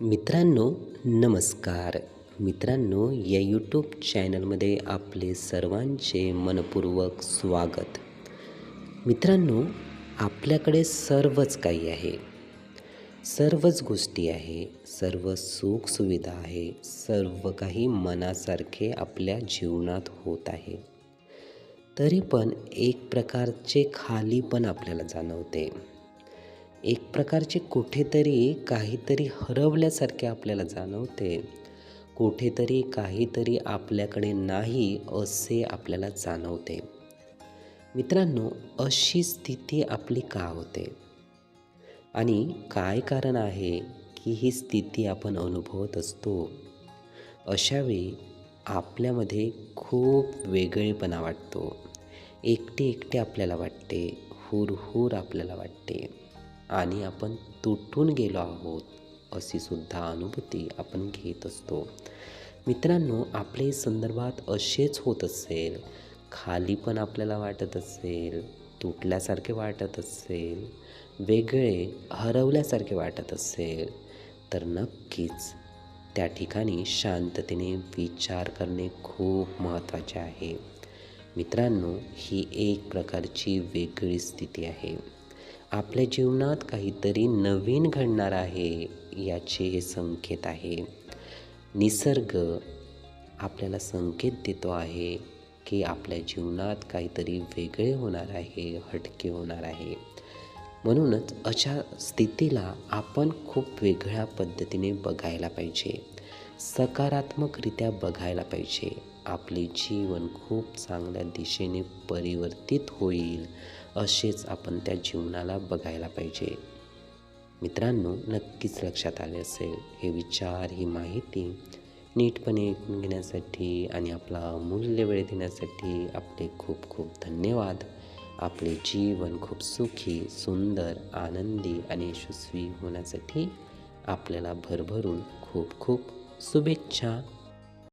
मित्रांनो, नमस्कार. मित्रांनो, या यूट्यूब चॅनलमध्ये आपले सर्वांचे मनपूर्वक स्वागत. मित्रांनो, आपल्याकडे सर्वच काही आहे. सर्वच गोष्टी आहे, सर्व सुखसुविधा आहे, सर्व काही मनासारखे आपल्या जीवनात होत आहे. तरी पण एक प्रकारचे खालीपण आपल्याला जाणवते. एक प्रकारचे कुठेतरी काहीतरी हरवल्यासारखे आपल्याला जाणवते. कुठेतरी काहीतरी आपल्याकडे नाही असे आपल्याला जाणवते. मित्रांनो, अशी स्थिती आपली का होते? आणि काय कारण आहे की ही स्थिती आपण अनुभवत असतो? अशावेळी आपल्यामध्ये खूप वेगळेपणा वाटतो. एकटे आपल्याला वाटते, हुरहुर आपल्याला वाटते आणि आपण तुटून गेलो आहोत अशी सुद्धा अनुभूती आपण घेत असतो. मित्रांनो, आपल्या संदर्भात असेच होत असेल, खाली पण आपल्याला वाटत असेल, तुटल्यासारखे वाटत असेल, वेगळे हरवल्यासारखे वाटत असेल, तर नक्कीच त्या ठिकाणी शांततेने विचार करणे खूप महत्त्वाचे आहे. मित्रांनो, ही एक प्रकारची वेगळी स्थिती आहे. आपल्या जीवनात काहीतरी नवीन घडणार आहे याचे हे संकेत आहे. निसर्ग आपल्याला संकेत देतो आहे की आपल्या जीवनात काहीतरी वेगळे होणार आहे, हटके होणार आहे. म्हणूनच अशा स्थितीला आपण खूप वेगळ्या पद्धतीने बघायला पाहिजे. सकारात्मकरित्या बघायला पाहिजे. आपले जीवन खूप चांगल्या दिशेने परिवर्तित होईल असेच आपण त्या जीवनाला बघायला पाहिजे. मित्रांनो, नक्कीच लक्षात आले असेल हे विचार, ही माहिती नीटपणे ऐकून घेण्यासाठी आणि आपला अमूल्य वेळ देण्यासाठी आपले खूप खूप धन्यवाद. आपले जीवन खूप सुखी, सुंदर, आनंदी आणि यशस्वी होण्यासाठी आपल्याला भरभरून खूप खूप शुभेच्छा.